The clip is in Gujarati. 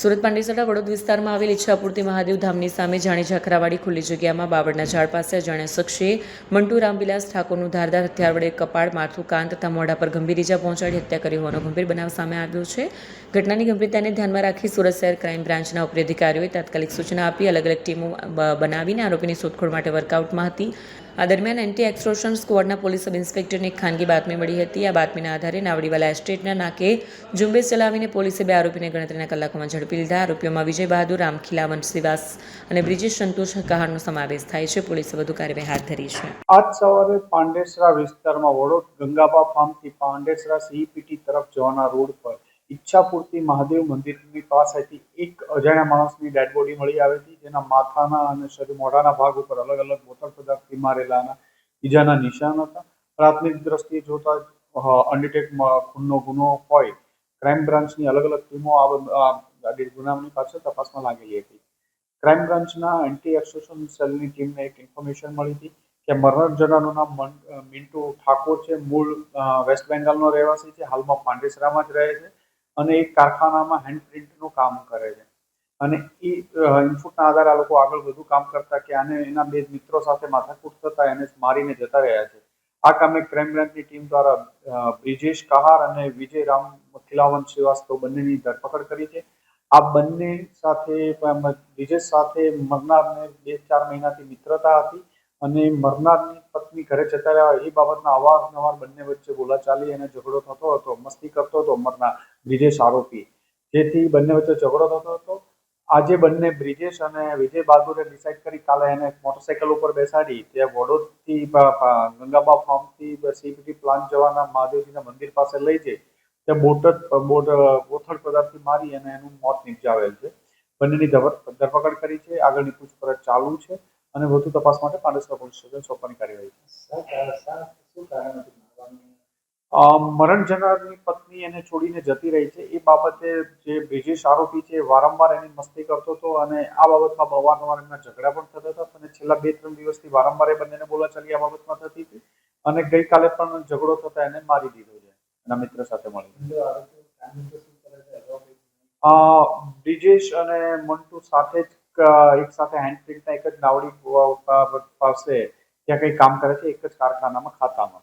સુરત પાંડેસરા વડોદ વિસ્તારમાં આવેલ ઈચ્છાપૂર્તિ મહાદેવ ધામની સામે જાણી ઝાખરાવાડી ખુલ્લી જગ્યામાં બાવળના ઝાડ પાસે અજાણ્યા શખ્સે મંટુ રામવિલાસ ઠાકોરનું ધારદાર હથિયાર વડે કપાળ, માથું, કાન તથા મોઢા પર ગંભીર ઇજા પહોંચાડી હત્યા કરી હોવાનો ગંભીર બનાવ સામે આવ્યો છે. ઘટનાની ગંભીરતાને ધ્યાનમાં રાખી સુરત શહેર ક્રાઇમ બ્રાન્ચના ઉપરી અધિકારીઓએ તાત્કાલિક સૂચના આપી અલગ અલગ ટીમો બનાવીને આરોપીની શોધખોળ માટે વર્કઆઉટમાં હતી. આ દરમિયાન એન્ટી એક્સટોર્શન સ્ક્વોડના પોલીસ સબ ઇન્સ્પેક્ટરને એક ખાનગી બાતમી મળી હતી. આ બાતમીના આધારે નાવડીવાલા એસ્ટેટના નાકે ઝુંબેશ ચલાવીને પોલીસે બે આરોપીને ગણતરીના કલાકોમાં ઝડપી લીધા. આરોપીઓમાં વિજય બહાદુર, રામ ખીલાવન શ્રીવાસ અને બ્રિજેશ સંતોષ કહારનો સમાવેશ થાય છે. પોલીસે વધુ કાર્યવાહી હાથ ધરી છે. આજ સવારે પાંડેસરા વિસ્તારમાં વડોદ ગંગાબા ફાર્મથી પાંડેસરા સીઈપીટી તરફ જવાના રોડ પર ઈચ્છાપૂર્તિ મહાદેવ મંદિરની પાસેથી એક અજાણ્યા માણસની ડેડ બોડી મળી આવી હતી, જેના માથાના અને શરીર મોઢાના ભાગ ઉપર અલગ અલગ બોથડ પદાર્થથી મારેલાના ઈજાના નિશાન હતા. પ્રાથમિક દ્રષ્ટિએ જોતા અનડિટેક ખૂનનો ગુનો હોય ક્રાઇમ બ્રાન્ચની અલગ અલગ ટીમો આ ગુનાની પાછળ તપાસમાં લાગેલી હતી. ક્રાઇમ બ્રાન્ચના એન્ટી એક્સટોર્શન સેલની ટીમને એક ઇન્ફોર્મેશન મળી હતી કે મરનાર જણાનું નામ મિન્ટુ ઠાકોર છે, મૂળ વેસ્ટ બેંગાલનો રહેવાસી છે, હાલમાં પાંડેસરામાં જ રહે છે અને એક કારખાનામાં હેન્ડ પ્રિન્ટનું કામ કરે છે. અને એ ઇનપુટના આધારે આ લોકો આગળ વધુ કામ કરતા કે આને એના બે મિત્રો સાથે માથાકૂટ થતા એને મારીને જતા રહ્યા છે. આ કામે ક્રાઇમ બ્રાન્ચની ટીમ દ્વારા બ્રિજેશ કહાર અને વિજય રામ ખીલાવન શ્રીવાસ્તવ બંનેની ધરપકડ કરી છે. આ બંને સાથે બ્રિજેશ સાથે મરનારને 2-4 મહિનાથી મિત્રતા હતી અને મરનારની પત્ની ઘરે જતા રહ્યા એ બાબતના અવારનવાર બંને વચ્ચે બોલાચાલી અને ઝઘડો થતો હતો, મસ્તી કરતો હતો મરનાર બ્રિજેશ આરોપી, જેથી બંને વચ્ચે ઝઘડો થતો હતો. આજે બંને બ્રિજેશ અને વિજય બહાદુરે ડિસાઇડ કરી કાલે એને મોટરસાઇકલ ઉપર બેસાડી ત્યાં વડોદથી ગંગાબા ફાર્મથી સીઈપીટી પ્લાન્ટ જવાના મહાદેવજીના મંદિર પાસે લઈ જઈ ત્યાં બોથડ પદાર્થથી મારી અને એનું મોત નિપજાવેલ છે. બંનેની ધરપકડ કરી છે. આગળની પૂછપરછ ચાલુ છે અને વધુ તપાસ માટે પાંડેસરા પોલીસ સ્ટેશન સોંપવાની કાર્યવાહી. મરણ જનારની પત્ની એને છોડીને જતી રહી છે. એ બાબતે જે બ્રિજેશ આરોપી છે વારંવાર એની મસ્તી કરતો હતો અને આ બાબતમાં અવારનવાર એમના ઝઘડા પણ થતા હતા અને છેલ્લા 2-3 દિવસથી વારંવાર એ બંનેને બોલાચાલી આ બાબતમાં થતી હતી અને ગઈકાલે પણ ઝઘડો થતા એને મારી દીધો છે એના મિત્ર સાથે મળી. બ્રિજેશ અને મંટુ સાથે જ એક સાથે હેન્ડ પ્રિન્ટના એક જ નાવડી પાસે ત્યાં કંઈ કામ કરે છે, એક જ કારખાનામાં ખાતામાં.